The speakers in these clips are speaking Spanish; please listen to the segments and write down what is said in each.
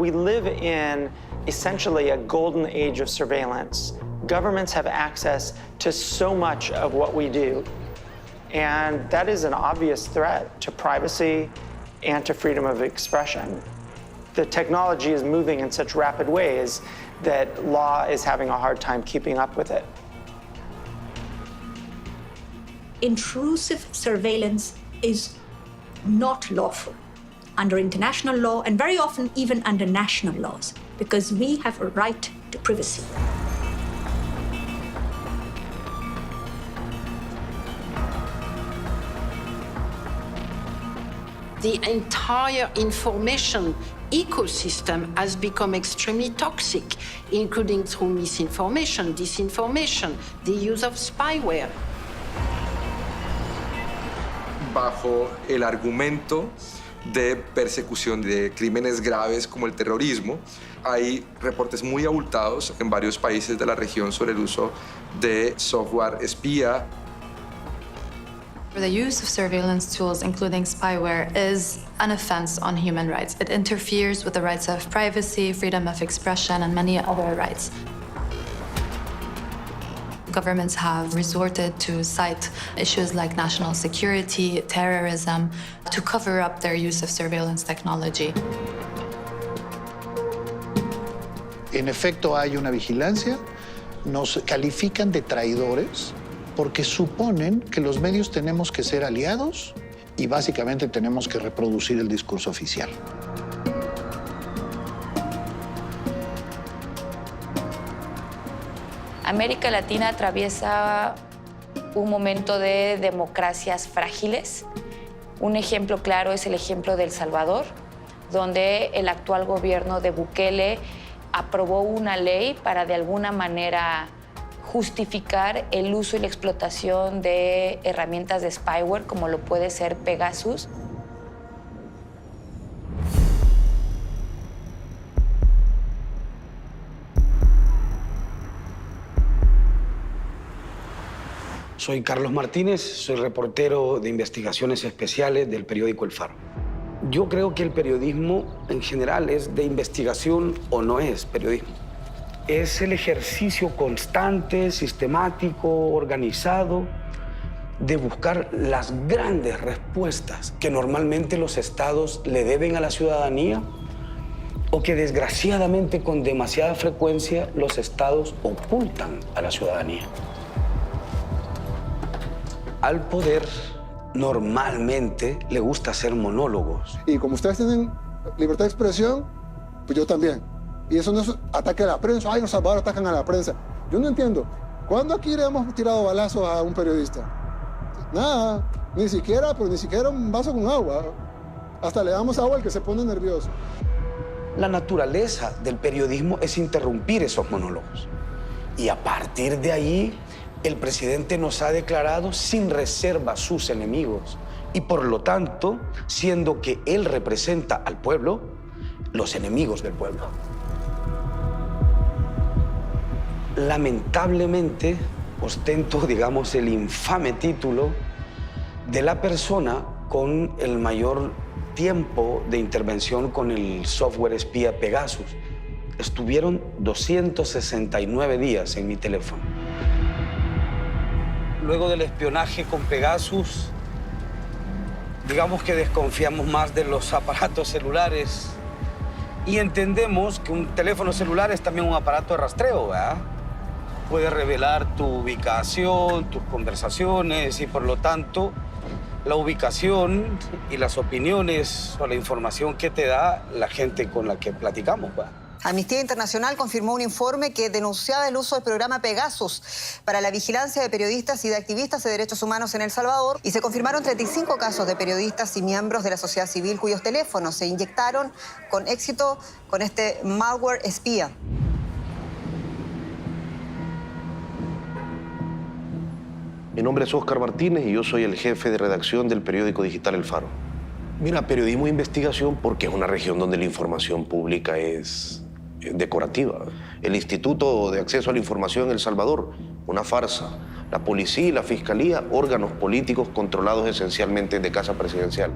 we live in essentially a golden age of surveillance. Governments have access to so much of what we do, and that is an obvious threat to privacy and to freedom of expression. The technology is moving in such rapid ways that law is having a hard time keeping up with it. Intrusive surveillance is not lawful under international law and very often even under national laws, because we have a right to privacy. The entire information ecosystem has become extremely toxic, including through misinformation, disinformation, the use of spyware. Bajo el argumento de persecución de crímenes graves como el terrorismo, hay reportes muy abultados en varios países de la región sobre el uso de software espía. The use of surveillance tools, including spyware, is an offense on human rights. It interferes with the rights of privacy, freedom of expression, and many other rights. Governments have resorted to cite issues like national security, terrorism, to cover up their use of surveillance technology. En efecto, hay una vigilancia. Nos califican de traidores porque suponen que los medios tenemos que ser aliados y básicamente tenemos que reproducir el discurso oficial. América Latina atraviesa un momento de democracias frágiles. Un ejemplo claro es el ejemplo de El Salvador, donde el actual gobierno de Bukele aprobó una ley para de alguna manera justificar el uso y la explotación de herramientas de spyware, como lo puede ser Pegasus. Soy Carlos Martínez, soy reportero de investigaciones especiales del periódico El Faro. Yo creo que el periodismo en general es de investigación o no es periodismo. Es el ejercicio constante, sistemático, organizado, de buscar las grandes respuestas que normalmente los estados le deben a la ciudadanía o que desgraciadamente con demasiada frecuencia los estados ocultan a la ciudadanía. Al poder normalmente le gusta hacer monólogos. Y como ustedes tienen libertad de expresión, pues yo también. Y eso no es ataque a la prensa. Ay, los salvadores atacan a la prensa. Yo no entiendo. ¿Cuándo aquí le hemos tirado balazos a un periodista? Nada. Ni siquiera un vaso con agua. Hasta le damos agua al que se pone nervioso. La naturaleza del periodismo es interrumpir esos monólogos. Y a partir de ahí, el presidente nos ha declarado sin reserva sus enemigos. Y por lo tanto, siendo que él representa al pueblo, los enemigos del pueblo. Lamentablemente, ostento, digamos, el infame título de la persona con el mayor tiempo de intervención con el software espía Pegasus. Estuvieron 269 días en mi teléfono. Luego del espionaje con Pegasus, digamos que desconfiamos más de los aparatos celulares y entendemos que un teléfono celular es también un aparato de rastreo, ¿verdad? Puede revelar tu ubicación, tus conversaciones y, por lo tanto, la ubicación y las opiniones o la información que te da la gente con la que platicamos, ¿verdad? Amnistía Internacional confirmó un informe que denunciaba el uso del programa Pegasus para la vigilancia de periodistas y de activistas de derechos humanos en El Salvador, y se confirmaron 35 casos de periodistas y miembros de la sociedad civil cuyos teléfonos se inyectaron con éxito con este malware espía. Mi nombre es Óscar Martínez y yo soy el jefe de redacción del periódico digital El Faro. Mira, periodismo de investigación porque es una región donde la información pública es decorativa. El Instituto de Acceso a la Información en El Salvador, una farsa. La policía y la fiscalía, órganos políticos controlados esencialmente de casa presidencial.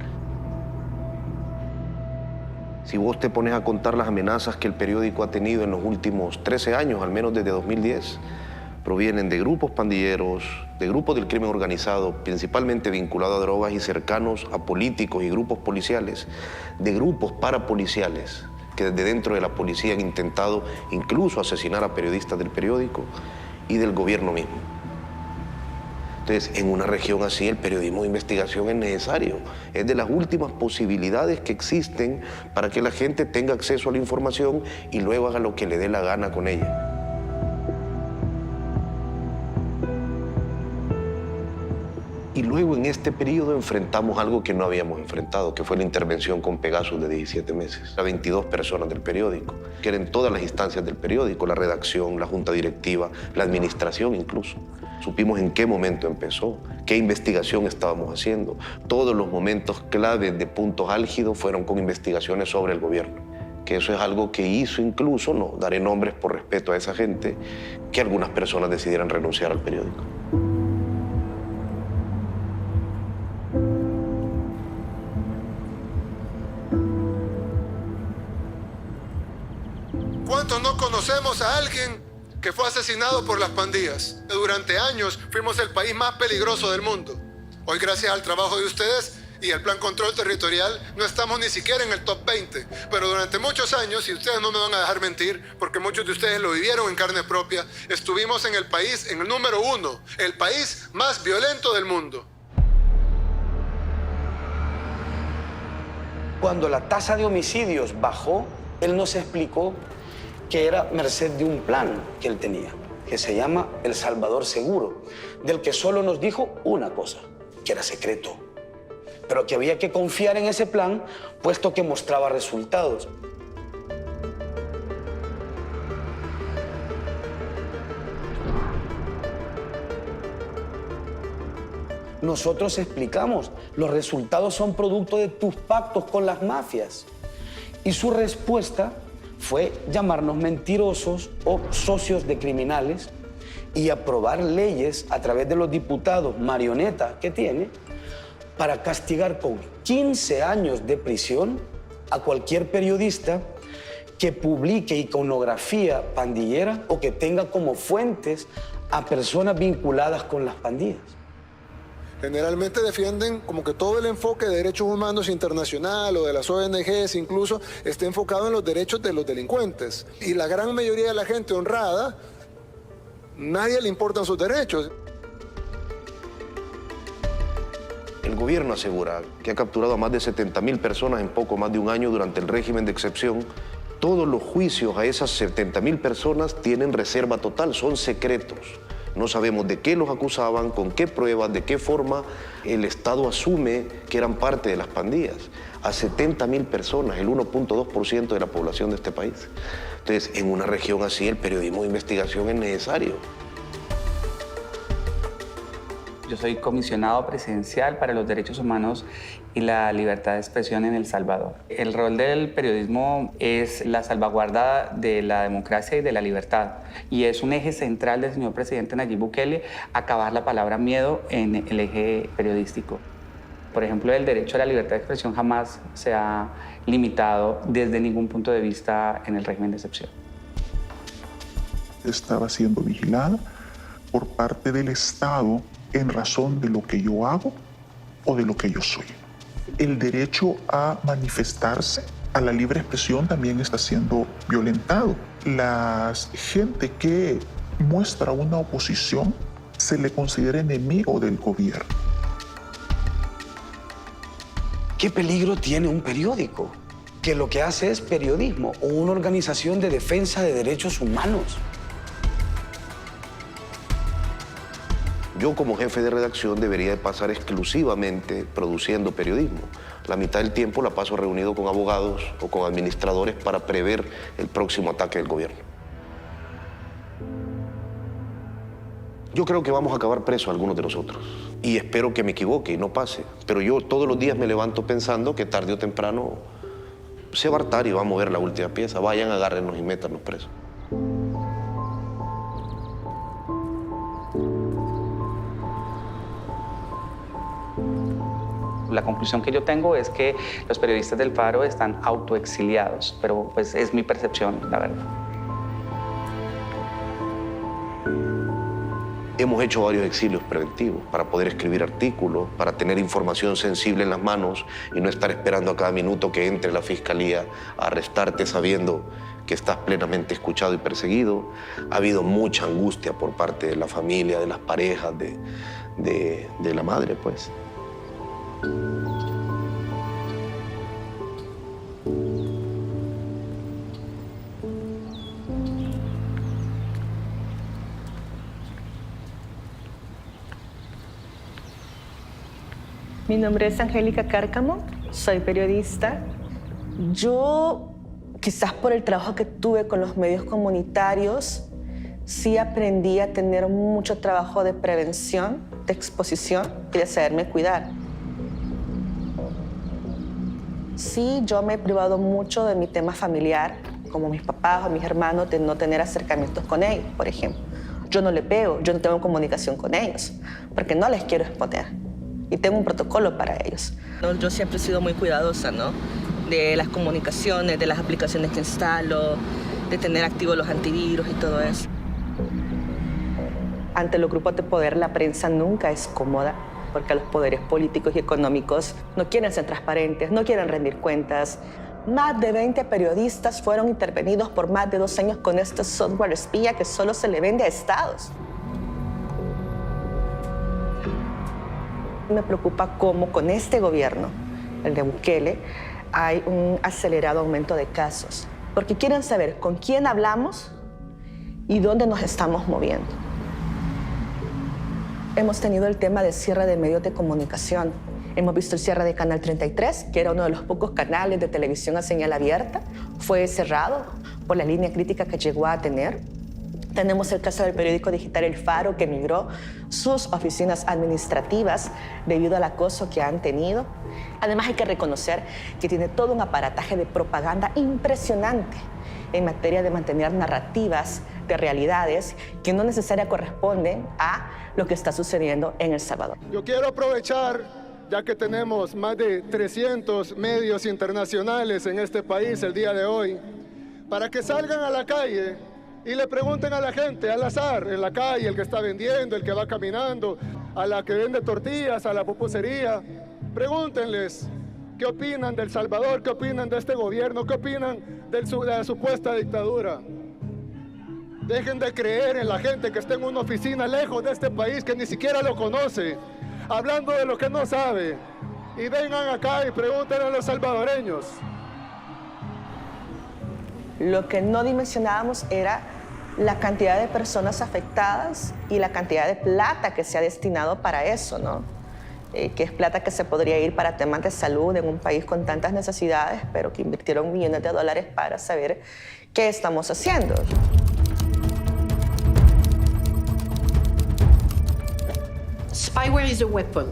Si vos te pones a contar las amenazas que el periódico ha tenido en los últimos 13 años, al menos desde 2010, provienen de grupos pandilleros, de grupos del crimen organizado, principalmente vinculados a drogas y cercanos a políticos y grupos policiales, de grupos parapoliciales que desde dentro de la policía han intentado incluso asesinar a periodistas del periódico y del gobierno mismo. Entonces, en una región así, el periodismo de investigación es necesario. Es de las últimas posibilidades que existen para que la gente tenga acceso a la información y luego haga lo que le dé la gana con ella. Y luego en este periodo enfrentamos algo que no habíamos enfrentado, que fue la intervención con Pegasus de 17 meses. A 22 personas del periódico, que eran todas las instancias del periódico, la redacción, la junta directiva, la administración incluso. Supimos en qué momento empezó, qué investigación estábamos haciendo. Todos los momentos claves de puntos álgidos fueron con investigaciones sobre el gobierno. Que eso es algo que hizo incluso, no daré nombres por respeto a esa gente, que algunas personas decidieran renunciar al periódico. ¿Cuántos no conocemos a alguien que fue asesinado por las pandillas? Durante años fuimos el país más peligroso del mundo. Hoy, gracias al trabajo de ustedes y el Plan Control Territorial, no estamos ni siquiera en el top 20. Pero durante muchos años, y ustedes no me van a dejar mentir, porque muchos de ustedes lo vivieron en carne propia, estuvimos en el país, en el número 1, el país más violento del mundo. Cuando la tasa de homicidios bajó, él nos explicó que era merced de un plan que él tenía, que se llama El Salvador Seguro, del que solo nos dijo una cosa, que era secreto, pero que había que confiar en ese plan, puesto que mostraba resultados. Nosotros explicamos, los resultados son producto de tus pactos con las mafias. Y su respuesta fue llamarnos mentirosos o socios de criminales y aprobar leyes a través de los diputados marionetas que tiene para castigar con 15 años de prisión a cualquier periodista que publique iconografía pandillera o que tenga como fuentes a personas vinculadas con las pandillas. Generalmente defienden como que todo el enfoque de derechos humanos internacional o de las ONGs incluso esté enfocado en los derechos de los delincuentes. Y la gran mayoría de la gente honrada, nadie le importan sus derechos. El gobierno asegura que ha capturado a más de 70.000 personas en poco más de un año durante el régimen de excepción. Todos los juicios a esas 70.000 personas tienen reserva total, son secretos. No sabemos de qué los acusaban, con qué pruebas, de qué forma el Estado asume que eran parte de las pandillas. A 70.000 personas, el 1.2% de la población de este país. Entonces, en una región así, el periodismo de investigación es necesario. Yo soy comisionado presidencial para los derechos humanos y la libertad de expresión en El Salvador. El rol del periodismo es la salvaguarda de la democracia y de la libertad. Y es un eje central del señor presidente Nayib Bukele acabar la palabra miedo en el eje periodístico. Por ejemplo, el derecho a la libertad de expresión jamás se ha limitado desde ningún punto de vista en el régimen de excepción. Estaba siendo vigilada por parte del Estado en razón de lo que yo hago o de lo que yo soy. El derecho a manifestarse, a la libre expresión, también está siendo violentado. La gente que muestra una oposición se le considera enemigo del gobierno. ¿Qué peligro tiene un periódico? Que lo que hace es periodismo o una organización de defensa de derechos humanos. Yo como jefe de redacción debería de pasar exclusivamente produciendo periodismo. La mitad del tiempo la paso reunido con abogados o con administradores para prever el próximo ataque del gobierno. Yo creo que vamos a acabar presos algunos de nosotros. Y espero que me equivoque y no pase. Pero yo todos los días me levanto pensando que tarde o temprano se va a hartar y va a mover la última pieza. Vayan, agárrenos y métanos presos. La conclusión que yo tengo es que los periodistas del Faro están autoexiliados, pero pues es mi percepción, la verdad. Hemos hecho varios exilios preventivos para poder escribir artículos, para tener información sensible en las manos y no estar esperando a cada minuto que entre la fiscalía a arrestarte sabiendo que estás plenamente escuchado y perseguido. Ha habido mucha angustia por parte de la familia, de las parejas, de la madre, pues. Mi nombre es Angélica Cárcamo, soy periodista. Yo, quizás por el trabajo que tuve con los medios comunitarios, sí aprendí a tener mucho trabajo de prevención, de exposición y de saberme cuidar. Sí, yo me he privado mucho de mi tema familiar, como mis papás o mis hermanos, de no tener acercamientos con ellos, por ejemplo. Yo no les veo, yo no tengo comunicación con ellos, porque no les quiero exponer. Y tengo un protocolo para ellos. Yo siempre he sido muy cuidadosa, ¿no? De las comunicaciones, de las aplicaciones que instalo, de tener activos los antivirus y todo eso. Ante los grupos de poder, la prensa nunca es cómoda, porque los poderes políticos y económicos no quieren ser transparentes, no quieren rendir cuentas. Más de 20 periodistas fueron intervenidos por más de 2 años con este software espía que solo se le vende a estados. Me preocupa cómo con este gobierno, el de Bukele, hay un acelerado aumento de casos, porque quieren saber con quién hablamos y dónde nos estamos moviendo. Hemos tenido el tema de cierre de medios de comunicación. Hemos visto el cierre de Canal 33, que era uno de los pocos canales de televisión a señal abierta. Fue cerrado por la línea crítica que llegó a tener. Tenemos el caso del periódico digital El Faro, que migró sus oficinas administrativas debido al acoso que han tenido. Además, hay que reconocer que tiene todo un aparataje de propaganda impresionante en materia de mantener narrativas de realidades que no necesariamente corresponden a lo que está sucediendo en El Salvador. Yo quiero aprovechar, ya que tenemos más de 300 medios internacionales en este país el día de hoy, para que salgan a la calle y le pregunten a la gente al azar, en la calle, el que está vendiendo, el que va caminando, a la que vende tortillas, a la pupusería. Pregúntenles qué opinan del Salvador, qué opinan de este gobierno, qué opinan de la supuesta dictadura. Dejen de creer en la gente que está en una oficina lejos de este país, que ni siquiera lo conoce, hablando de lo que no sabe. Y vengan acá y pregúntenle a los salvadoreños. Lo que no dimensionábamos era la cantidad de personas afectadas y la cantidad de plata que se ha destinado para eso, ¿no? Que es plata que se podría ir para temas de salud en un país con tantas necesidades, pero que invirtieron millones de dólares para saber qué estamos haciendo. Spyware is a weapon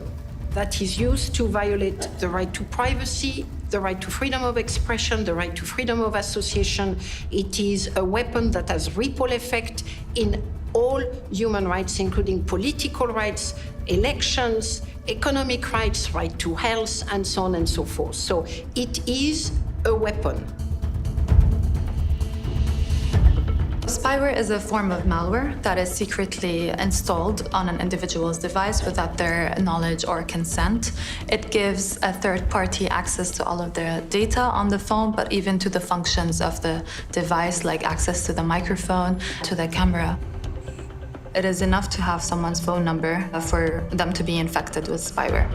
that is used to violate the right to privacy, the right to freedom of expression, the right to freedom of association. It is a weapon that has ripple effect in all human rights, including political rights, elections, economic rights, right to health, and so on and so forth. So it is a weapon. Spyware is a form of malware that is secretly installed on an individual's device without their knowledge or consent. It gives a third party access to all of their data on the phone, but even to the functions of the device, like access to the microphone, to the camera. It is enough to have someone's phone number for them to be infected with spyware.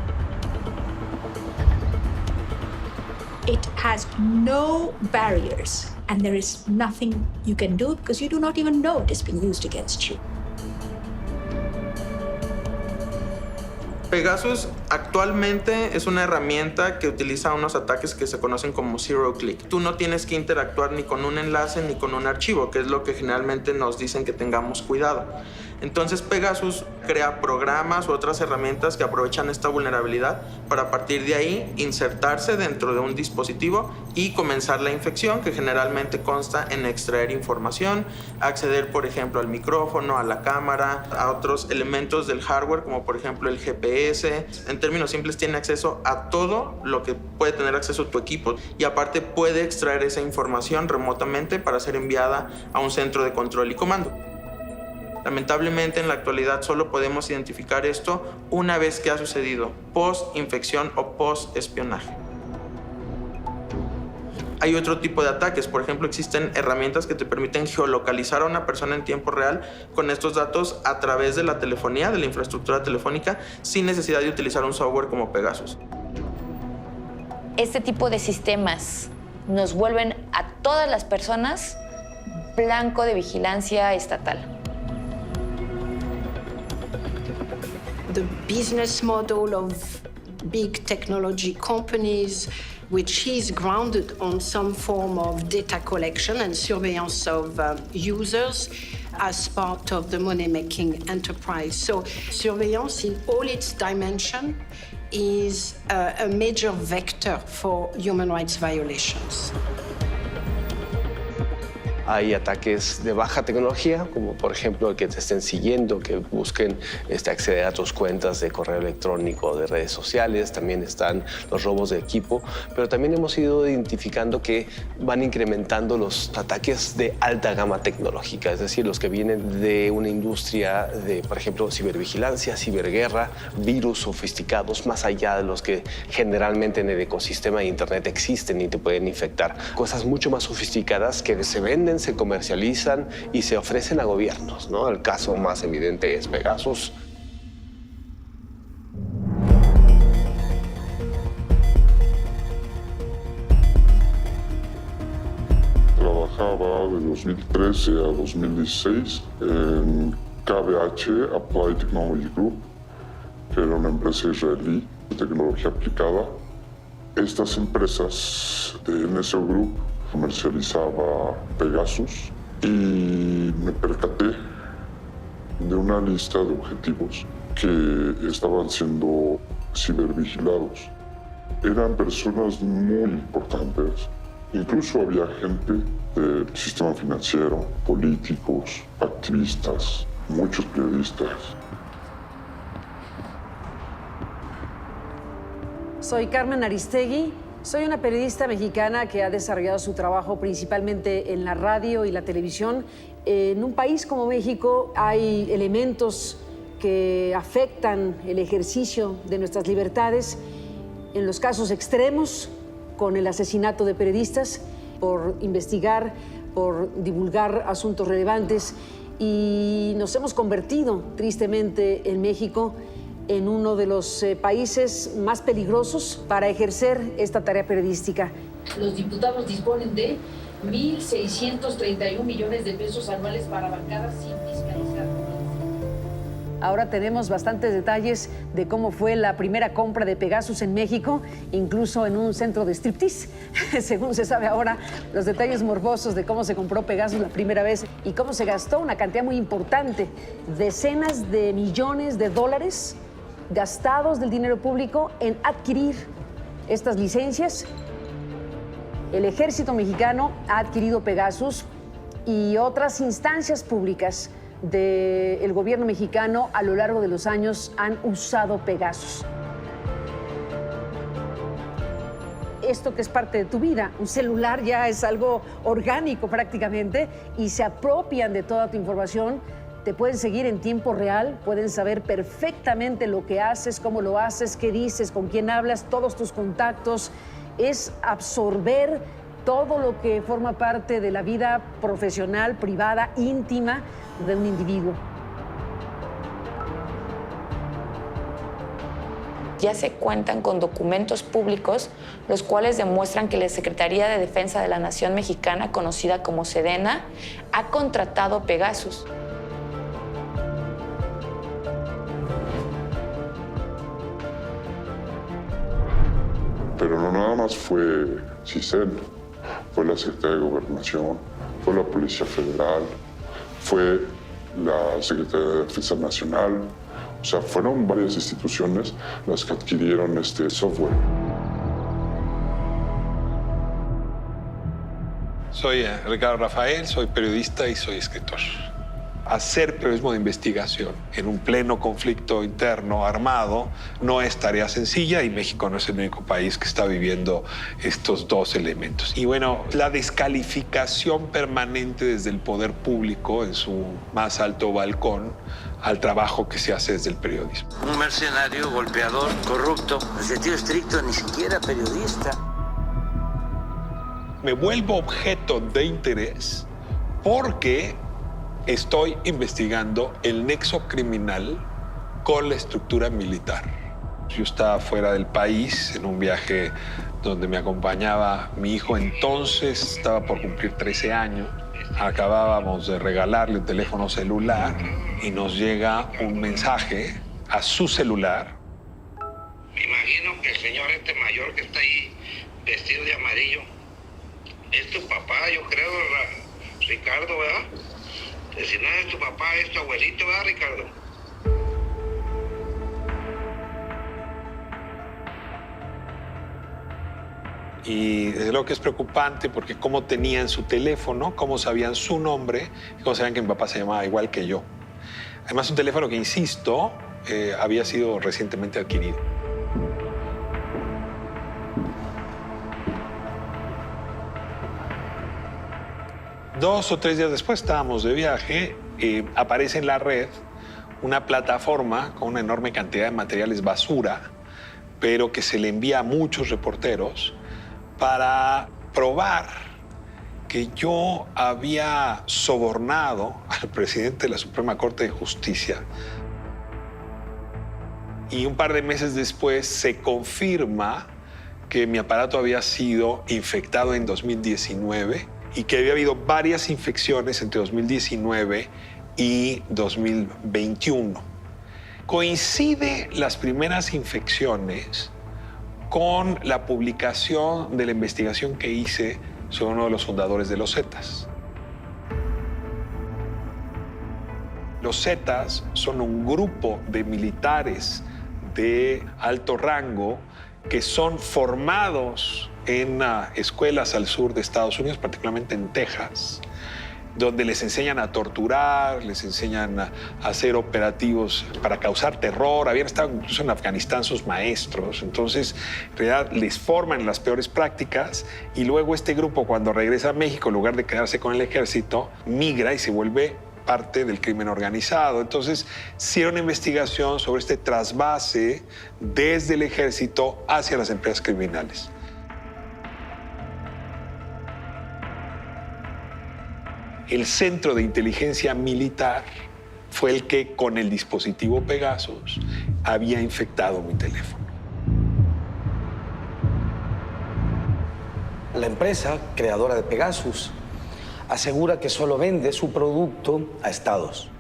It has no barriers, and there is nothing you can do because you do not even know it is being used against you. Pegasus actualmente es una herramienta que utiliza unos ataques que se conocen como zero click. Tú no tienes que interactuar ni con un enlace ni con un archivo, que es lo que generalmente nos dicen que tengamos cuidado. Entonces Pegasus crea programas u otras herramientas que aprovechan esta vulnerabilidad para a partir de ahí insertarse dentro de un dispositivo y comenzar la infección, que generalmente consta en extraer información, acceder por ejemplo al micrófono, a la cámara, a otros elementos del hardware como por ejemplo el GPS GPS. En términos simples, tiene acceso a todo lo que puede tener acceso tu equipo y aparte puede extraer esa información remotamente para ser enviada a un centro de control y comando. Lamentablemente, en la actualidad solo podemos identificar esto una vez que ha sucedido, post-infección o post-espionaje. Hay otro tipo de ataques. Por ejemplo, existen herramientas que te permiten geolocalizar a una persona en tiempo real con estos datos a través de la telefonía, de la infraestructura telefónica, sin necesidad de utilizar un software como Pegasus. Este tipo de sistemas nos vuelven a todas las personas blanco de vigilancia estatal. The business model of big technology companies, which is grounded on some form of data collection and surveillance of users as part of the money-making enterprise. So surveillance in all its dimension is a major vector for human rights violations. Hay ataques de baja tecnología, como por ejemplo que te estén siguiendo, que busquen acceder a tus cuentas de correo electrónico, de redes sociales. También están los robos de equipo, pero también hemos ido identificando que van incrementando los ataques de alta gama tecnológica, es decir, los que vienen de una industria de, por ejemplo, cibervigilancia, ciberguerra, virus sofisticados, más allá de los que generalmente en el ecosistema de Internet existen y te pueden infectar. Cosas mucho más sofisticadas que se venden, se comercializan y se ofrecen a gobiernos, ¿no? El caso más evidente es Pegasus. Trabajaba de 2013 a 2016 en KBH, Applied Technology Group, que era una empresa israelí de tecnología aplicada. Estas empresas de NSO Group comercializaba Pegasus y me percaté de una lista de objetivos que estaban siendo cibervigilados. Eran personas muy importantes. Incluso había gente del sistema financiero, políticos, activistas, muchos periodistas. Soy Carmen Aristegui. Soy una periodista mexicana que ha desarrollado su trabajo principalmente en la radio y la televisión. En un país como México hay elementos que afectan el ejercicio de nuestras libertades. En los casos extremos, con el asesinato de periodistas por investigar, por divulgar asuntos relevantes. Y nos hemos convertido, tristemente, en México en uno de los países más peligrosos para ejercer esta tarea periodística. Los diputados disponen de 1.631 millones de pesos anuales para bancadas sin fiscalizar. Ahora tenemos bastantes detalles de cómo fue la primera compra de Pegasus en México, incluso en un centro de striptease. Según se sabe ahora, los detalles morbosos de cómo se compró Pegasus la primera vez y cómo se gastó una cantidad muy importante, decenas de millones de dólares gastados del dinero público en adquirir estas licencias. El ejército mexicano ha adquirido Pegasus y otras instancias públicas del gobierno mexicano a lo largo de los años han usado Pegasus. Esto que es parte de tu vida, un celular ya es algo orgánico prácticamente y se apropian de toda tu información. Te pueden seguir en tiempo real, pueden saber perfectamente lo que haces, cómo lo haces, qué dices, con quién hablas, todos tus contactos. Es absorber todo lo que forma parte de la vida profesional, privada, íntima de un individuo. Ya se cuentan con documentos públicos, los cuales demuestran que la Secretaría de Defensa de la Nación Mexicana, conocida como Sedena, ha contratado Pegasus. Pero no nada más fue CISEN, fue la Secretaría de Gobernación, fue la Policía Federal, fue la Secretaría de Defensa Nacional. O sea, fueron varias instituciones las que adquirieron este software. Soy Ricardo Rafael, soy periodista y soy escritor. hacer periodismo de investigación en un pleno conflicto interno armado no es tarea sencilla y México no es el único país que está viviendo estos dos elementos. Y bueno, la descalificación permanente desde el poder público en su más alto balcón al trabajo que se hace desde el periodismo. Un mercenario, golpeador, corrupto, en sentido estricto, ni siquiera periodista. Me vuelvo objeto de interés porque estoy investigando el nexo criminal con la estructura militar. Yo estaba fuera del país en un viaje donde me acompañaba mi hijo, entonces estaba por cumplir 13 años. Acabábamos de regalarle un teléfono celular y nos llega un mensaje a su celular. Me imagino que el señor mayor que está ahí vestido de amarillo es tu papá, yo creo, Ricardo, ¿verdad? Si no es tu papá, es tu abuelito, ¿verdad, Ricardo? Y desde luego que es preocupante porque cómo tenían su teléfono, cómo sabían su nombre y cómo sabían que mi papá se llamaba igual que yo. Además, un teléfono que, insisto, había sido recientemente adquirido. Dos o tres días después estábamos de viaje, aparece en la red una plataforma con una enorme cantidad de materiales basura, pero que se le envía a muchos reporteros para probar que yo había sobornado al presidente de la Suprema Corte de Justicia. Y un par de meses después se confirma que mi aparato había sido infectado en 2019 y que había habido varias infecciones entre 2019 y 2021. Coincide las primeras infecciones con la publicación de la investigación que hice sobre uno de los fundadores de los Zetas. Los Zetas son un grupo de militares de alto rango que son formados en escuelas al sur de Estados Unidos, particularmente en Texas, donde les enseñan a torturar, les enseñan a hacer operativos para causar terror. Habían estado incluso en Afganistán sus maestros. Entonces, en realidad, les forman en las peores prácticas y luego este grupo, cuando regresa a México, en lugar de quedarse con el ejército, migra y se vuelve parte del crimen organizado. Entonces, hicieron una investigación sobre este trasvase desde el ejército hacia las empresas criminales. El Centro de Inteligencia Militar fue el que, con el dispositivo Pegasus, había infectado mi teléfono. La empresa creadora de Pegasus asegura que solo vende su producto a estados.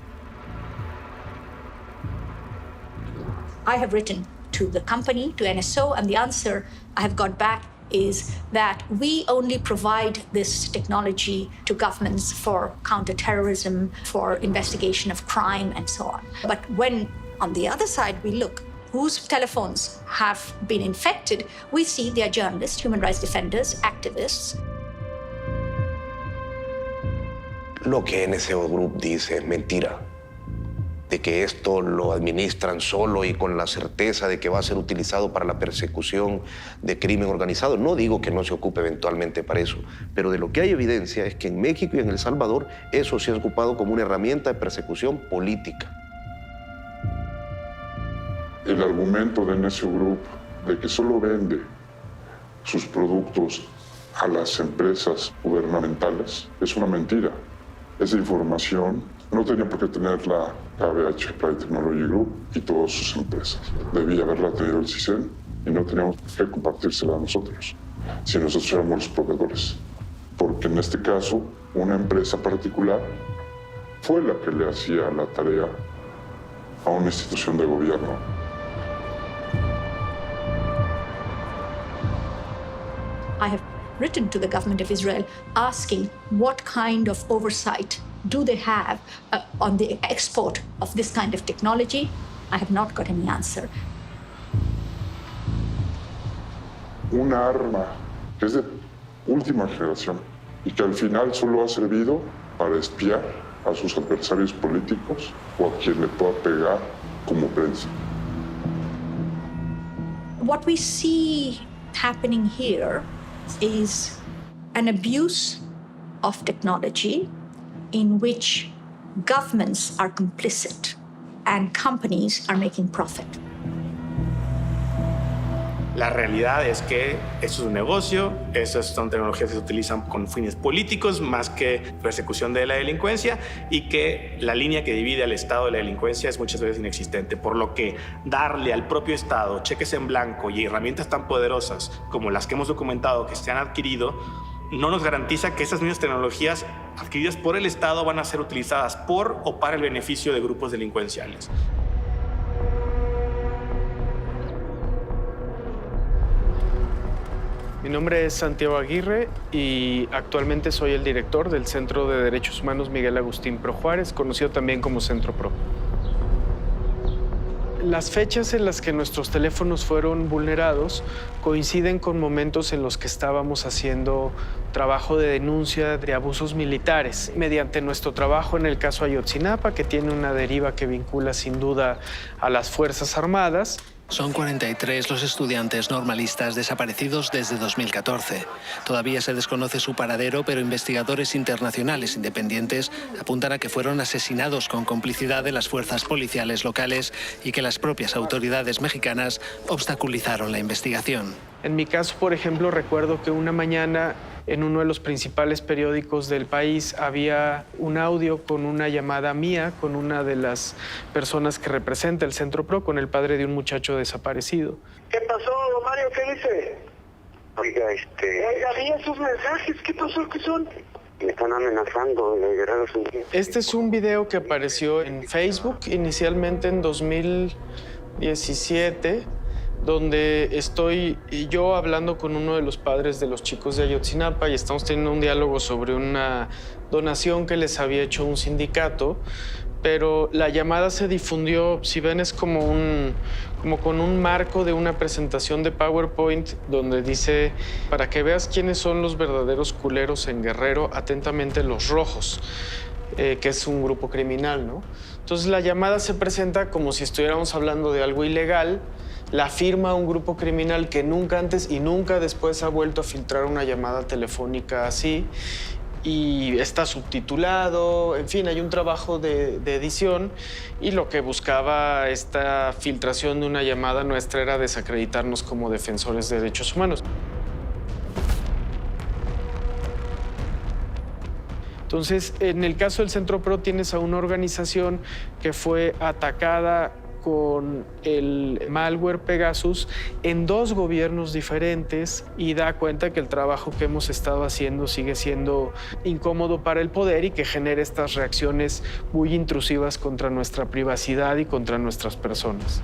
I have written to the company, to NSO, and the answer I have got back is that we only provide this technology to governments for counterterrorism, for investigation of crime, and so on. But when, on the other side, we look whose telephones have been infected, we see they are journalists, human rights defenders, activists. Lo que NSO Group dice es mentira, de que esto lo administran solo y con la certeza de que va a ser utilizado para la persecución de crimen organizado. No digo que no se ocupe eventualmente para eso, pero de lo que hay evidencia es que en México y en El Salvador eso se ha ocupado como una herramienta de persecución política. El argumento de NSO Group de que solo vende sus productos a las empresas gubernamentales es una mentira. Esa información no tenía por qué tenerla KBH, Pride Technology Group y todas sus empresas. Debía haberla tenido el CISEN y no teníamos por qué compartírsela a nosotros, si nosotros éramos los proveedores. Porque en este caso, una empresa particular fue la que le hacía la tarea a una institución de gobierno. I have written to the government of Israel asking what kind of oversight do they have on the export of this kind of technology. I have not got any answer. Una arma que es de última generación y que al final solo ha servido para espiar a sus adversarios políticos o a quien le pueda pegar como prensa. What we see happening here is an abuse of technology in which governments are complicit and companies are making profit. La realidad es que esto es un negocio, estas son tecnologías que se utilizan con fines políticos más que persecución de la delincuencia y que la línea que divide al Estado de la delincuencia es muchas veces inexistente, por lo que darle al propio Estado cheques en blanco y herramientas tan poderosas como las que hemos documentado que se han adquirido no nos garantiza que esas mismas tecnologías adquiridas por el Estado van a ser utilizadas por o para el beneficio de grupos delincuenciales. Mi nombre es Santiago Aguirre y actualmente soy el director del Centro de Derechos Humanos Miguel Agustín Pro Juárez, conocido también como Centro Pro. Las fechas en las que nuestros teléfonos fueron vulnerados coinciden con momentos en los que estábamos haciendo trabajo de denuncia de abusos militares. Mediante nuestro trabajo en el caso Ayotzinapa, que tiene una deriva que vincula sin duda a las Fuerzas Armadas. Son 43 los estudiantes normalistas desaparecidos desde 2014. Todavía se desconoce su paradero, pero investigadores internacionales independientes apuntan a que fueron asesinados con complicidad de las fuerzas policiales locales y que las propias autoridades mexicanas obstaculizaron la investigación. En mi caso, por ejemplo, recuerdo que una mañana en uno de los principales periódicos del país había un audio con una llamada mía con una de las personas que representa el Centro Pro, con el padre de un muchacho desaparecido. ¿Qué pasó, Mario? ¿Qué dice? Oiga, Oiga, vi esos mensajes. ¿Qué pasó? ¿Qué son? me están amenazando de Guerrero. Este es un video que apareció en Facebook inicialmente en 2017, donde estoy yo hablando con uno de los padres de los chicos de Ayotzinapa y estamos teniendo un diálogo sobre una donación que les había hecho un sindicato, pero la llamada se difundió, si ven, es como con un marco de una presentación de PowerPoint donde dice, para que veas quiénes son los verdaderos culeros en Guerrero, atentamente los rojos, que es un grupo criminal, ¿no? Entonces la llamada se presenta como si estuviéramos hablando de algo ilegal, la firma un grupo criminal que nunca antes y nunca después ha vuelto a filtrar una llamada telefónica así, y está subtitulado, en fin, hay un trabajo de edición, y lo que buscaba esta filtración de una llamada nuestra era desacreditarnos como defensores de derechos humanos. Entonces, en el caso del Centro Pro tienes a una organización que fue atacada con el malware Pegasus en 2 gobiernos diferentes y da cuenta que el trabajo que hemos estado haciendo sigue siendo incómodo para el poder y que genera estas reacciones muy intrusivas contra nuestra privacidad y contra nuestras personas.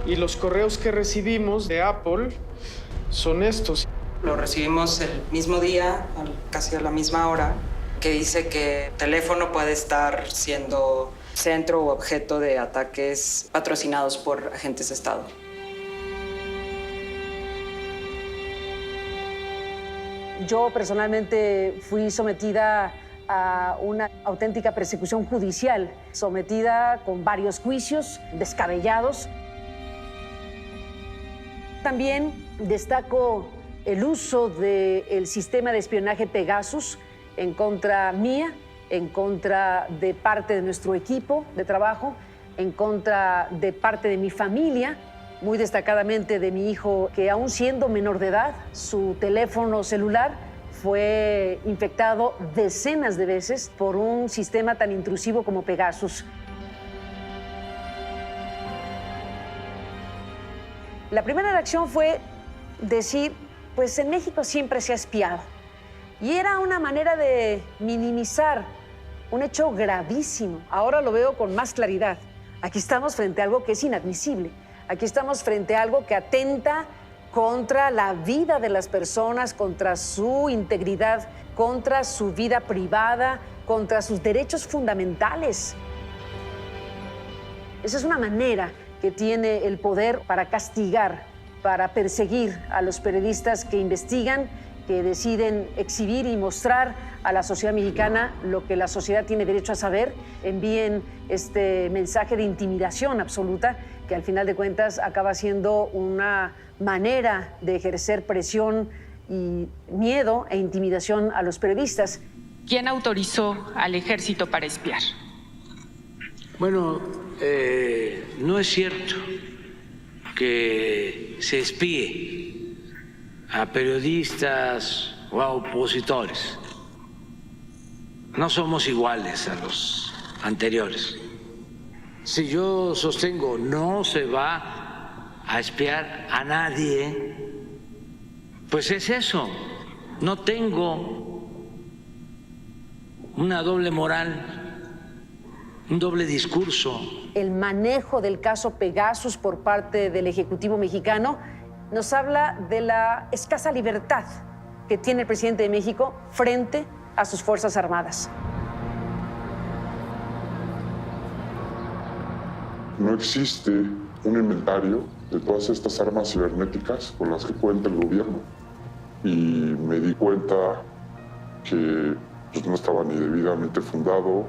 Y los correos que recibimos de Apple son estos. Lo recibimos el mismo día, casi a la misma hora, que dice que el teléfono puede estar siendo centro u objeto de ataques patrocinados por agentes de Estado. Yo personalmente fui sometida a una auténtica persecución judicial, sometida con varios juicios descabellados. También destaco el uso del sistema de espionaje Pegasus en contra mía, en contra de parte de nuestro equipo de trabajo, en contra de parte de mi familia, muy destacadamente de mi hijo, que aún siendo menor de edad, su teléfono celular fue infectado decenas de veces por un sistema tan intrusivo como Pegasus. La primera reacción fue decir, pues en México siempre se ha espiado. Y era una manera de minimizar un hecho gravísimo. Ahora lo veo con más claridad. Aquí estamos frente a algo que es inadmisible. Aquí estamos frente a algo que atenta contra la vida de las personas, contra su integridad, contra su vida privada, contra sus derechos fundamentales. Esa es una manera que tiene el poder para castigar, para perseguir a los periodistas que investigan que deciden exhibir y mostrar a la sociedad mexicana lo que la sociedad tiene derecho a saber, envíen este mensaje de intimidación absoluta que al final de cuentas acaba siendo una manera de ejercer presión y miedo e intimidación a los periodistas. ¿Quién autorizó al ejército para espiar? Bueno, no es cierto que se espíe a periodistas o a opositores. No somos iguales a los anteriores. Si yo sostengo no se va a espiar a nadie, pues es eso. No tengo una doble moral, un doble discurso. El manejo del caso Pegasus por parte del Ejecutivo mexicano nos habla de la escasa libertad que tiene el presidente de México frente a sus Fuerzas Armadas. No existe un inventario de todas estas armas cibernéticas con las que cuenta el gobierno. Y me di cuenta que pues, no estaba ni debidamente fundado,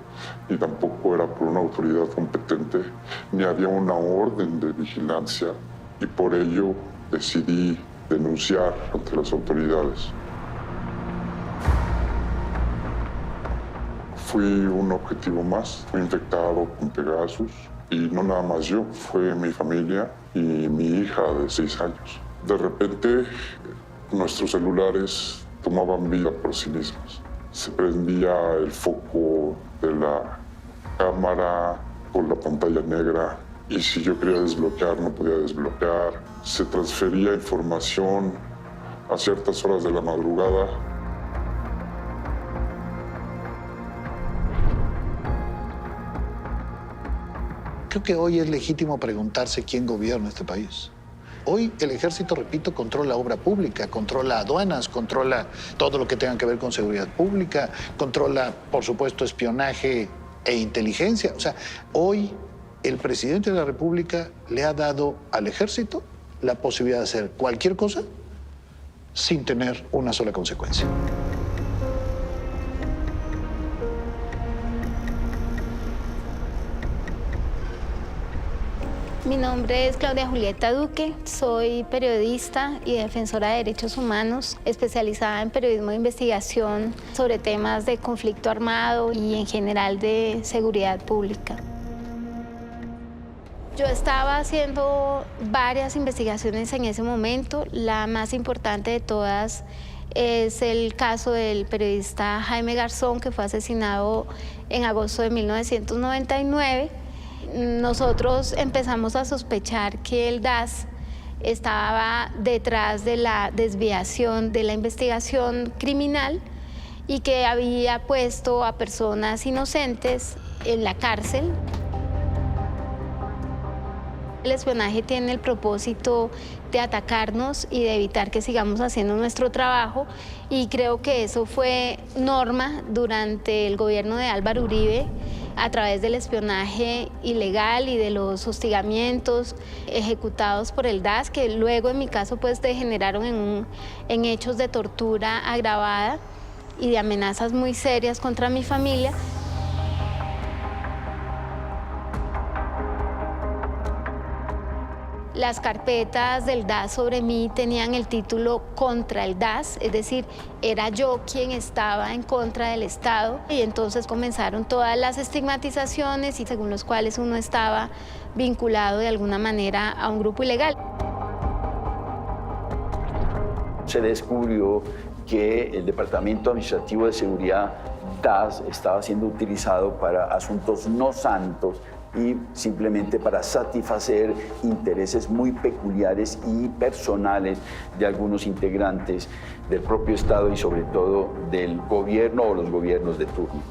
ni tampoco era por una autoridad competente, ni había una orden de vigilancia, y por ello decidí denunciar ante las autoridades. Fui un objetivo más, fui infectado con Pegasus, y no nada más yo, fue mi familia y mi hija de 6 años. De repente, nuestros celulares tomaban vida por sí mismos. Se prendía el foco de la cámara con la pantalla negra, y si yo quería desbloquear, no podía desbloquear. Se transfería información a ciertas horas de la madrugada. Creo que hoy es legítimo preguntarse quién gobierna este país. Hoy el ejército, repito, controla obra pública, controla aduanas, controla todo lo que tenga que ver con seguridad pública, controla, por supuesto, espionaje e inteligencia. O sea, hoy el presidente de la República le ha dado al ejército la posibilidad de hacer cualquier cosa sin tener una sola consecuencia. Mi nombre es Claudia Julieta Duque, soy periodista y defensora de derechos humanos, especializada en periodismo de investigación sobre temas de conflicto armado y en general de seguridad pública. Yo estaba haciendo varias investigaciones en ese momento. La más importante de todas es el caso del periodista Jaime Garzón, que fue asesinado en agosto de 1999. Nosotros empezamos a sospechar que el DAS estaba detrás de la desviación de la investigación criminal y que había puesto a personas inocentes en la cárcel. El espionaje tiene el propósito de atacarnos y de evitar que sigamos haciendo nuestro trabajo, y creo que eso fue norma durante el gobierno de Álvaro Uribe, a través del espionaje ilegal y de los hostigamientos ejecutados por el DAS, que luego en mi caso pues degeneraron en hechos de tortura agravada y de amenazas muy serias contra mi familia. Las carpetas del DAS sobre mí tenían el título contra el DAS, es decir, era yo quien estaba en contra del Estado, y entonces comenzaron todas las estigmatizaciones y según los cuales uno estaba vinculado de alguna manera a un grupo ilegal. Se descubrió que el Departamento Administrativo de Seguridad, DAS, estaba siendo utilizado para asuntos no santos y simplemente para satisfacer intereses muy peculiares y personales de algunos integrantes del propio Estado y sobre todo del gobierno o los gobiernos de turno.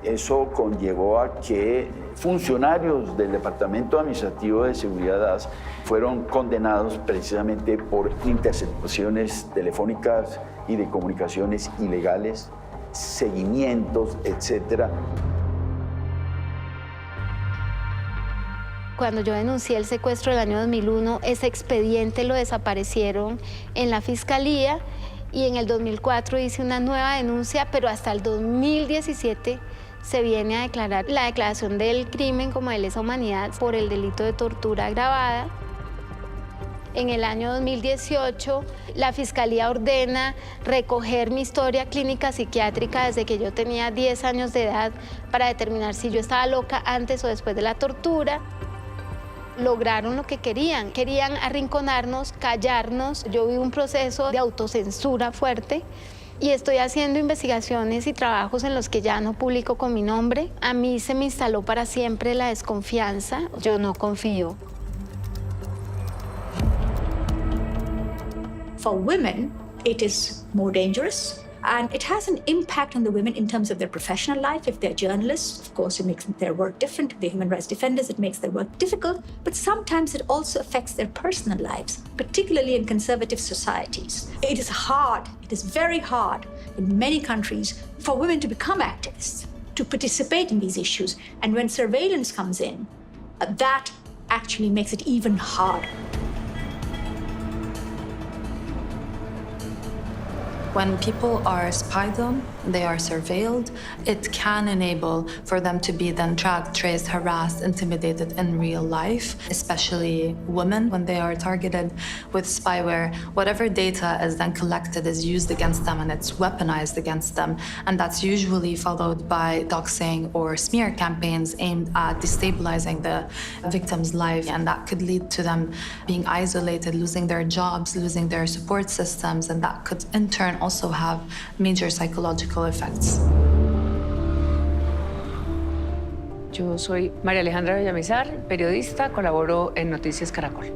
Eso conllevó a que funcionarios del Departamento Administrativo de Seguridad fueron condenados precisamente por interceptaciones telefónicas y de comunicaciones ilegales, seguimientos, etcétera. Cuando yo denuncié el secuestro del año 2001, ese expediente lo desaparecieron en la Fiscalía y en el 2004 hice una nueva denuncia, pero hasta el 2017 se viene a declarar la declaración del crimen como de lesa humanidad por el delito de tortura agravada. En el año 2018, la Fiscalía ordena recoger mi historia clínica psiquiátrica desde que yo tenía 10 años de edad para determinar si yo estaba loca antes o después de la tortura. Lograron lo que querían arrinconarnos, callarnos. Yo viví un proceso de autocensura fuerte y estoy haciendo investigaciones y trabajos en los que ya no publico con mi nombre. A mí se me instaló para siempre la desconfianza. Yo no confío. For women, it is more dangerous, and it has an impact on the women in terms of their professional life. If they're journalists, of course, it makes their work different. If they're human rights defenders, it makes their work difficult. But sometimes it also affects their personal lives, particularly in conservative societies. It is hard, it is very hard in many countries for women to become activists, to participate in these issues. And when surveillance comes in, that actually makes it even harder. When people are spied on, they are surveilled, it can enable for them to be then tracked, traced, harassed, intimidated in real life, especially women when they are targeted with spyware. Whatever data is then collected is used against them and it's weaponized against them. And that's usually followed by doxing or smear campaigns aimed at destabilizing the victim's life. And that could lead to them being isolated, losing their jobs, losing their support systems, and that could in turn also have major psychological effects. Yo soy María Alejandra Villamizar, periodista, colaboro en Noticias Caracol.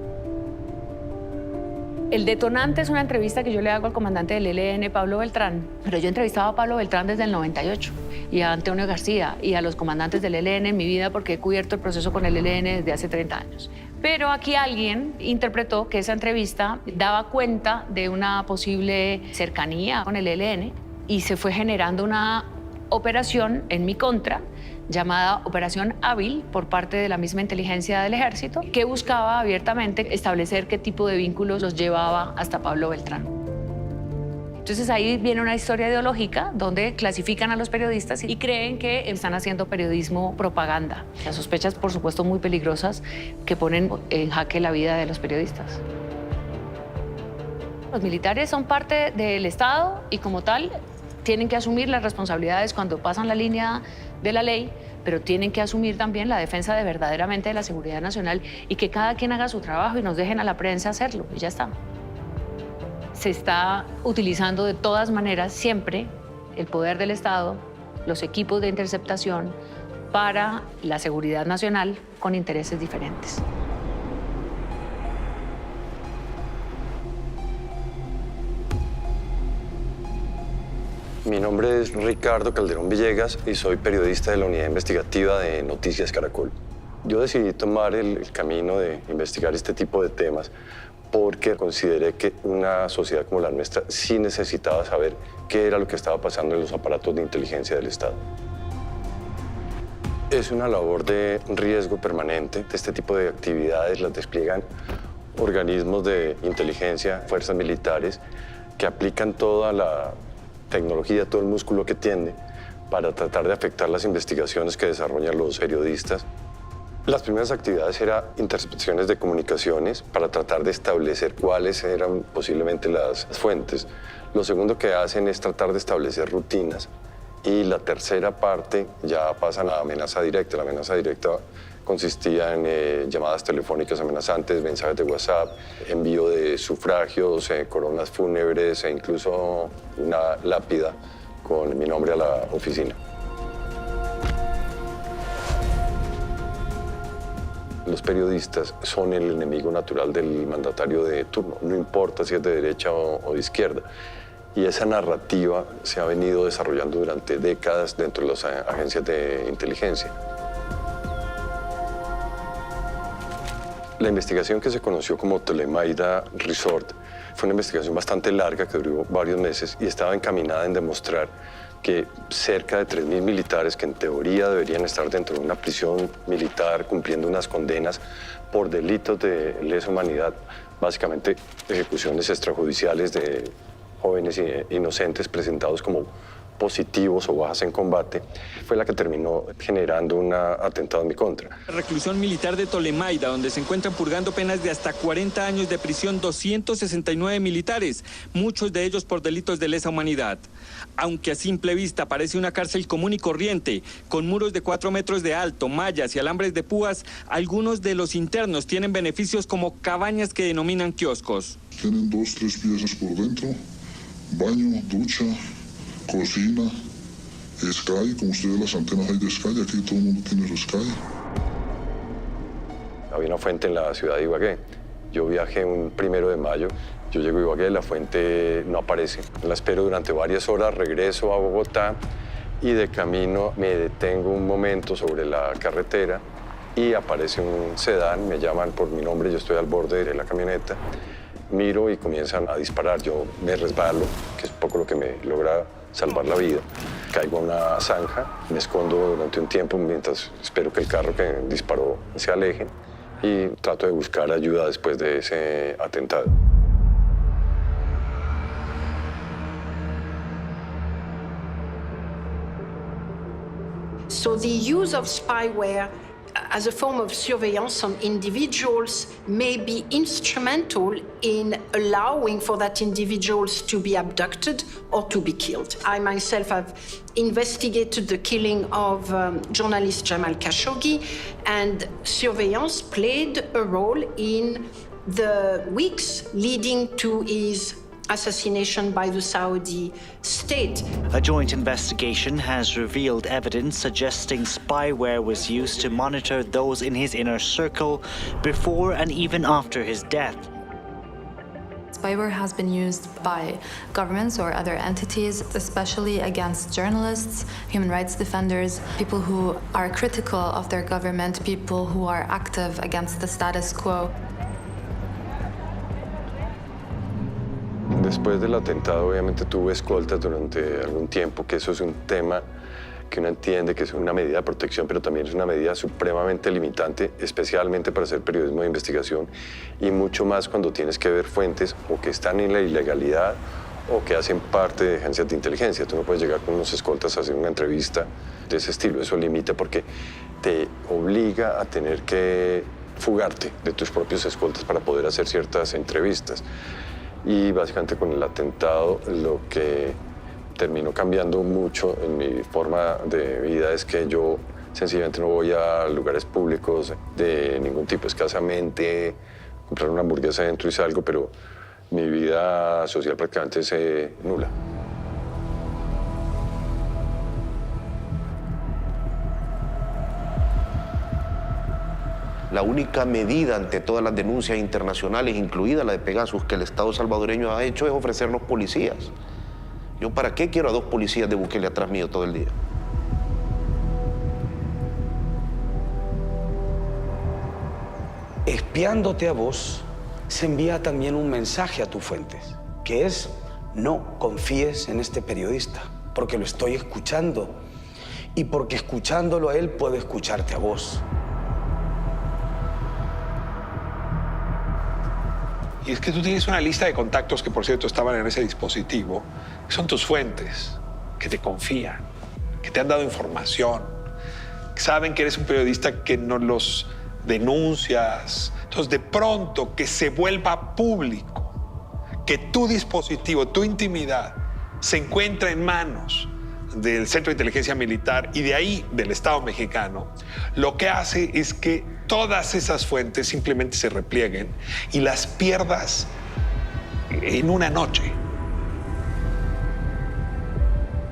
El detonante es una entrevista que yo le hago al comandante del ELN, Pablo Beltrán. Pero yo entrevistaba a Pablo Beltrán desde el 98 y a Antonio García y a los comandantes del ELN en mi vida porque he cubierto el proceso con el ELN desde hace 30 años. Pero aquí alguien interpretó que esa entrevista daba cuenta de una posible cercanía con el ELN y se fue generando una operación en mi contra llamada Operación Hábil por parte de la misma inteligencia del Ejército, que buscaba abiertamente establecer qué tipo de vínculos los llevaba hasta Pablo Beltrán. Entonces ahí viene una historia ideológica donde clasifican a los periodistas y creen que están haciendo periodismo propaganda. Las sospechas, por supuesto, muy peligrosas que ponen en jaque la vida de los periodistas. Los militares son parte del Estado y como tal tienen que asumir las responsabilidades cuando pasan la línea de la ley, pero tienen que asumir también la defensa de verdaderamente de la seguridad nacional y que cada quien haga su trabajo y nos dejen a la prensa hacerlo y ya está. Se está utilizando de todas maneras siempre el poder del Estado, los equipos de interceptación para la seguridad nacional con intereses diferentes. Mi nombre es Ricardo Calderón Villegas y soy periodista de la unidad investigativa de Noticias Caracol. Yo decidí tomar el camino de investigar este tipo de temas porque consideré que una sociedad como la nuestra sí necesitaba saber qué era lo que estaba pasando en los aparatos de inteligencia del Estado. Es una labor de riesgo permanente. Este tipo de actividades las despliegan organismos de inteligencia, fuerzas militares, que aplican toda la tecnología, todo el músculo que tiene para tratar de afectar las investigaciones que desarrollan los periodistas. Las primeras actividades eran intercepciones de comunicaciones para tratar de establecer cuáles eran posiblemente las fuentes. Lo segundo que hacen es tratar de establecer rutinas. Y la tercera parte ya pasa a la amenaza directa. La amenaza directa consistía en llamadas telefónicas amenazantes, mensajes de WhatsApp, envío de sufragios, coronas fúnebres e incluso una lápida con mi nombre a la oficina. Los periodistas son el enemigo natural del mandatario de turno, no importa si es de derecha o de izquierda. Y esa narrativa se ha venido desarrollando durante décadas dentro de las agencias de inteligencia. La investigación que se conoció como Tolemaida Resort fue una investigación bastante larga que duró varios meses y estaba encaminada en demostrar que cerca de 3.000 militares que en teoría deberían estar dentro de una prisión militar cumpliendo unas condenas por delitos de lesa humanidad, básicamente ejecuciones extrajudiciales de jóvenes inocentes presentados como positivos o bajas en combate, fue la que terminó generando un atentado en mi contra. La reclusión militar de Tolemaida, donde se encuentran purgando penas de hasta 40 años de prisión 269 militares, muchos de ellos por delitos de lesa humanidad. Aunque a simple vista parece una cárcel común y corriente, con muros de 4 metros de alto, mallas y alambres de púas, algunos de los internos tienen beneficios como cabañas que denominan kioscos. Tienen 2, 3 piezas por dentro, baño, ducha, cocina, Sky, como ustedes las antenas hay de Sky, aquí todo el mundo tiene su Sky. Había una fuente en la ciudad de Ibagué. Yo viajé un 1 de mayo, yo llego a Ibagué, la fuente no aparece. La espero durante varias horas, regreso a Bogotá y de camino me detengo un momento sobre la carretera y aparece un sedán, me llaman por mi nombre, yo estoy al borde de la camioneta, miro y comienzan a disparar. Yo me resbalo, que es un poco lo que me logra salvar la vida. Caigo a una zanja, me escondo durante un tiempo mientras espero que el carro que disparó se aleje y trato de buscar ayuda después de ese atentado. So the use of spyware as a form of surveillance on individuals may be instrumental in allowing for that individuals to be abducted or to be killed. I myself have investigated the killing of journalist Jamal Khashoggi, and surveillance played a role in the weeks leading to his assassination by the Saudi state. A joint investigation has revealed evidence suggesting spyware was used to monitor those in his inner circle before and even after his death. Spyware has been used by governments or other entities, especially against journalists, human rights defenders, people who are critical of their government, people who are active against the status quo. Después del atentado, obviamente, tuve escoltas durante algún tiempo, que eso es un tema que uno entiende que es una medida de protección, pero también es una medida supremamente limitante, especialmente para hacer periodismo de investigación, y mucho más cuando tienes que ver fuentes o que están en la ilegalidad o que hacen parte de agencias de inteligencia. Tú no puedes llegar con unos escoltas a hacer una entrevista de ese estilo. Eso limita porque te obliga a tener que fugarte de tus propios escoltas para poder hacer ciertas entrevistas. Y básicamente con el atentado lo que terminó cambiando mucho en mi forma de vida es que yo sencillamente no voy a lugares públicos de ningún tipo, escasamente comprar una hamburguesa dentro y salgo, pero mi vida social prácticamente es nula. La única medida ante todas las denuncias internacionales, incluida la de Pegasus, que el Estado salvadoreño ha hecho es ofrecernos policías. ¿Yo para qué quiero a 2 policías de Bukele atrás mío todo el día? Espiándote a vos, se envía también un mensaje a tus fuentes, que es: no confíes en este periodista, porque lo estoy escuchando. Y porque escuchándolo a él, puedo escucharte a vos. Y es que tú tienes una lista de contactos que, por cierto, estaban en ese dispositivo, que son tus fuentes, que te confían, que te han dado información, que saben que eres un periodista que no los denuncias. Entonces, de pronto, que se vuelva público, que tu dispositivo, tu intimidad, se encuentra en manos del Centro de Inteligencia Militar y de ahí del Estado mexicano, lo que hace es que todas esas fuentes simplemente se replieguen y las pierdas en una noche.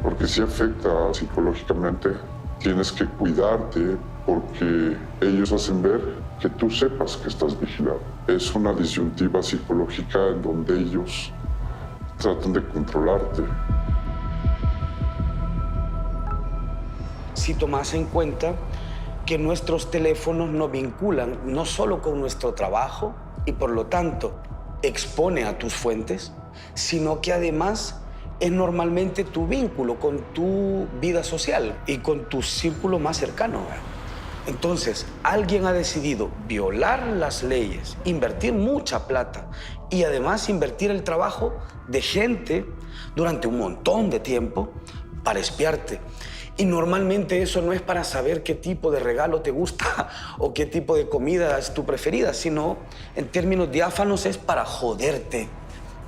Porque si afecta psicológicamente, tienes que cuidarte porque ellos hacen ver que tú sepas que estás vigilado. Es una disyuntiva psicológica en donde ellos tratan de controlarte. Si tomas en cuenta que nuestros teléfonos nos vinculan no solo con nuestro trabajo y por lo tanto expone a tus fuentes, sino que además es normalmente tu vínculo con tu vida social y con tu círculo más cercano. Entonces, alguien ha decidido violar las leyes, invertir mucha plata y además invertir el trabajo de gente durante un montón de tiempo para espiarte. Y normalmente eso no es para saber qué tipo de regalo te gusta o qué tipo de comida es tu preferida, sino en términos diáfanos es para joderte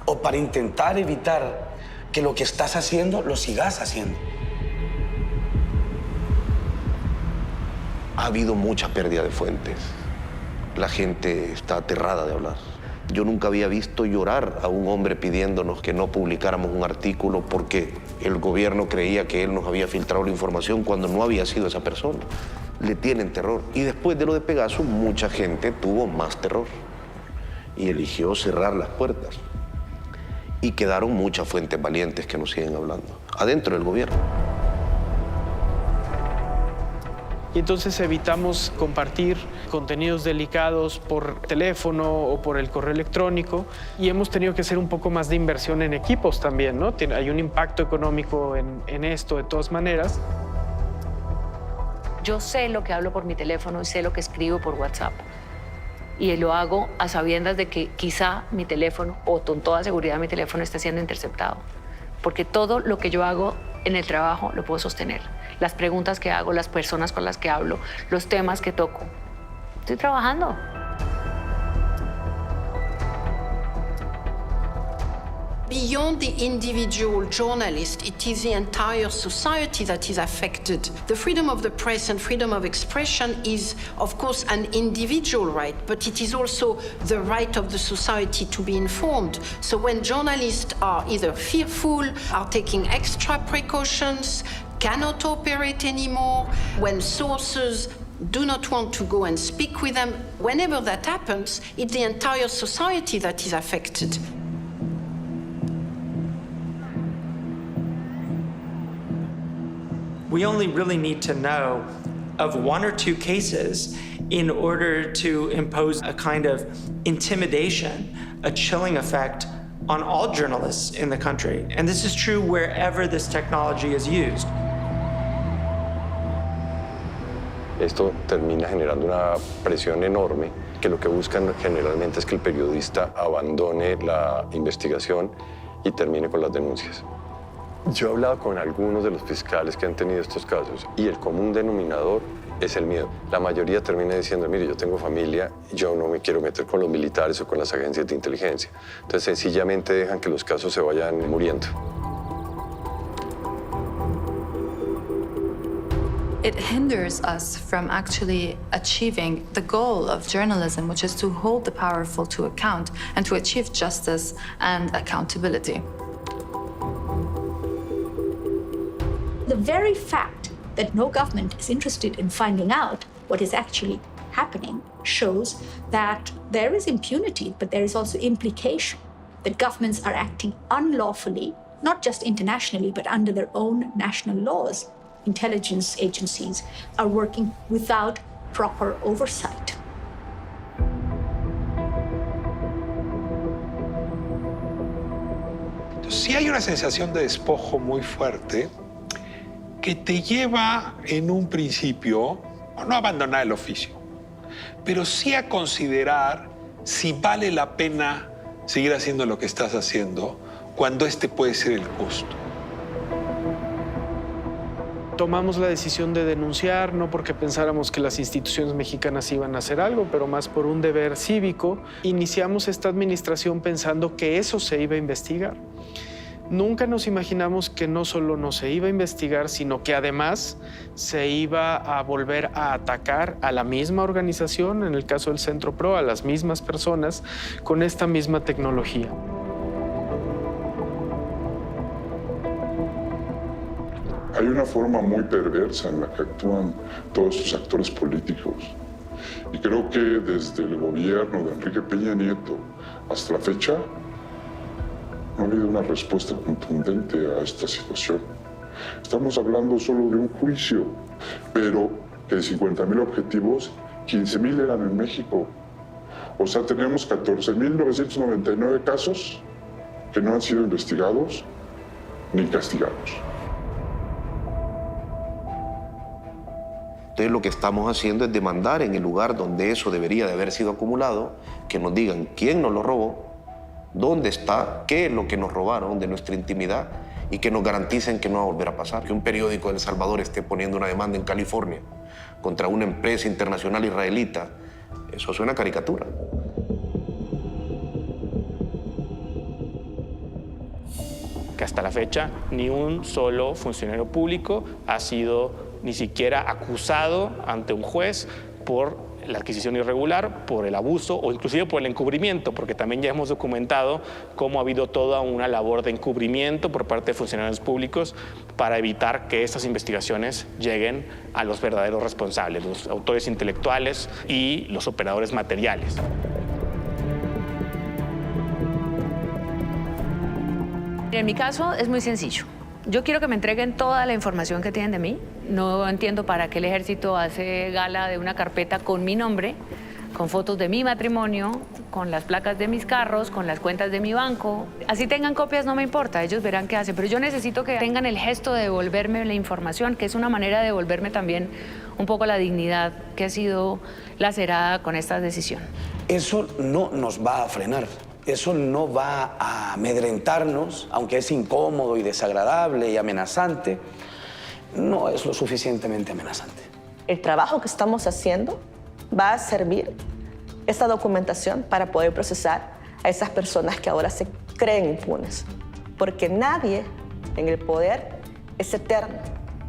o para intentar evitar que lo que estás haciendo lo sigas haciendo. Ha habido mucha pérdida de fuentes. La gente está aterrada de hablar. Yo nunca había visto llorar a un hombre pidiéndonos que no publicáramos un artículo porque el gobierno creía que él nos había filtrado la información cuando no había sido esa persona. Le tienen terror. Y después de lo de Pegasus, mucha gente tuvo más terror y eligió cerrar las puertas. Y quedaron muchas fuentes valientes que nos siguen hablando, adentro del gobierno. Y entonces evitamos compartir contenidos delicados por teléfono o por el correo electrónico y hemos tenido que hacer un poco más de inversión en equipos también, ¿no? Hay un impacto económico en esto de todas maneras. Yo sé lo que hablo por mi teléfono y sé lo que escribo por WhatsApp. Y lo hago a sabiendas de que quizá mi teléfono, o con toda seguridad mi teléfono, está siendo interceptado. Porque todo lo que yo hago en el trabajo lo puedo sostener. Las preguntas que hago, las personas con las que hablo, los temas que toco. Estoy trabajando. Beyond the individual journalist, it is the entire society that is affected. The freedom of the press and freedom of expression is, of course, an individual right, but it is also the right of the society to be informed. So when journalists are either fearful, are taking extra precautions, cannot operate anymore, when sources do not want to go and speak with them, whenever that happens, it's the entire society that is affected. We only really need to know of one or two cases in order to impose a kind of intimidation, a chilling effect on all journalists in the country. And this is true wherever this technology is used. Esto termina generando una presión enorme que lo que buscan generalmente es que el periodista abandone la investigación y termine con las denuncias. Yo he hablado con algunos de los fiscales que han tenido estos casos y el común denominador es el miedo. La mayoría termina diciendo, mire, yo tengo familia, yo no me quiero meter con los militares o con las agencias de inteligencia. Entonces sencillamente dejan que los casos se vayan muriendo. It hinders us from actually achieving the goal of journalism, which is to hold the powerful to account and to achieve justice and accountability. The very fact that no government is interested in finding out what is actually happening shows that there is impunity, but there is also implication that governments are acting unlawfully, not just internationally, but under their own national laws. Intelligence agencies are working without proper oversight. Sí hay una sensación de despojo muy fuerte que te lleva en un principio a no abandonar el oficio, pero sí a considerar si vale la pena seguir haciendo lo que estás haciendo cuando este puede ser el costo. Tomamos la decisión de denunciar, no porque pensáramos que las instituciones mexicanas iban a hacer algo, pero más por un deber cívico. Iniciamos esta administración pensando que eso se iba a investigar. Nunca nos imaginamos que no solo no se iba a investigar, sino que además se iba a volver a atacar a la misma organización, en el caso del Centro PRO, a las mismas personas, con esta misma tecnología. Hay una forma muy perversa en la que actúan todos estos actores políticos. Y creo que desde el gobierno de Enrique Peña Nieto hasta la fecha no ha habido una respuesta contundente a esta situación. Estamos hablando solo de un juicio, pero de 50,000 objetivos, 15,000 eran en México. O sea, tenemos 14,999 casos que no han sido investigados ni castigados. Entonces lo que estamos haciendo es demandar en el lugar donde eso debería de haber sido acumulado, que nos digan quién nos lo robó, dónde está, qué es lo que nos robaron de nuestra intimidad y que nos garanticen que no va a volver a pasar. Que un periódico de El Salvador esté poniendo una demanda en California contra una empresa internacional israelita, eso suena a caricatura. Que hasta la fecha ni un solo funcionario público ha sido ni siquiera acusado ante un juez por la adquisición irregular, por el abuso o inclusive por el encubrimiento, porque también ya hemos documentado cómo ha habido toda una labor de encubrimiento por parte de funcionarios públicos para evitar que estas investigaciones lleguen a los verdaderos responsables, los autores intelectuales y los operadores materiales. En mi caso es muy sencillo. Yo quiero que me entreguen toda la información que tienen de mí. No entiendo para qué el ejército hace gala de una carpeta con mi nombre, con fotos de mi matrimonio, con las placas de mis carros, con las cuentas de mi banco. Así tengan copias, no me importa, ellos verán qué hacen. Pero yo necesito que tengan el gesto de devolverme la información, que es una manera de devolverme también un poco la dignidad que ha sido lacerada con esta decisión. Eso no nos va a frenar. Eso no va a amedrentarnos, aunque es incómodo y desagradable y amenazante. No es lo suficientemente amenazante. El trabajo que estamos haciendo va a servir esta documentación para poder procesar a esas personas que ahora se creen impunes. Porque nadie en el poder es eterno.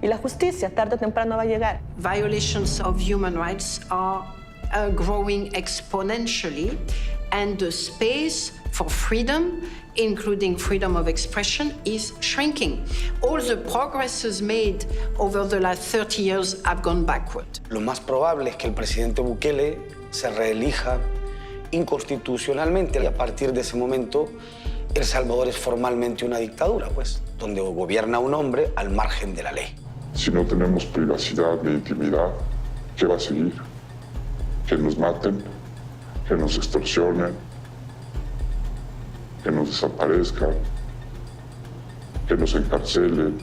Y la justicia tarde o temprano va a llegar. Violations of human rights are growing exponentially, and the space for freedom, including freedom of expression, is shrinking. All the progresses made over the last 30 years have gone backward. Lo más probable es que el presidente Bukele se reelija inconstitucionalmente y a partir de ese momento El Salvador es formalmente una dictadura, pues, donde gobierna un hombre al margen de la ley. Si no tenemos privacidad ni intimidad, ¿qué va a seguir? ¿Que nos maten? ¿Que nos extorsionen? ¿Que nos desaparezcan? ¿Que nos encarcelen?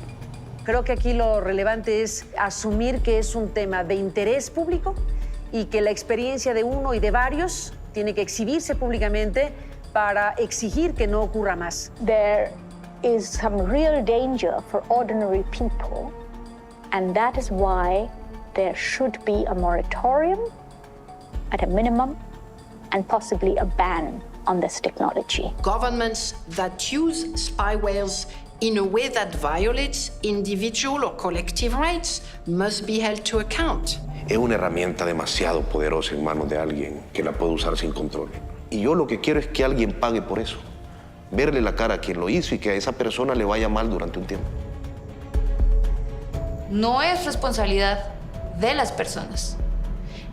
Creo que aquí lo relevante es asumir que es un tema de interés público y que la experiencia de uno y de varios tiene que exhibirse públicamente para exigir que no ocurra más. There is some real danger for ordinary people, and that is why there should be a moratorium at a minimum and possibly a ban on this technology. Governments that use spywares in a way that violates individual or collective rights must be held to account. Es una herramienta demasiado poderosa en manos de alguien que la puede usar sin control. Y yo lo que quiero es que alguien pague por eso. Verle la cara a quien lo hizo y que a esa persona le vaya mal durante un tiempo. No es responsabilidad de las personas.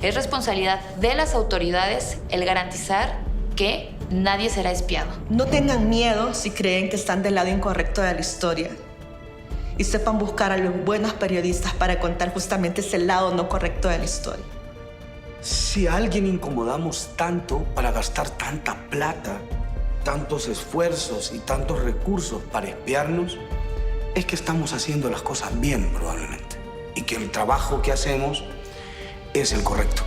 Es responsabilidad de las autoridades el garantizar que nadie será espiado. No tengan miedo si creen que están del lado incorrecto de la historia. Y sepan buscar a los buenos periodistas para contar justamente ese lado no correcto de la historia. Si a alguien incomodamos tanto para gastar tanta plata, tantos esfuerzos y tantos recursos para espiarnos, es que estamos haciendo las cosas bien, probablemente. Y que el trabajo que hacemos es el correcto.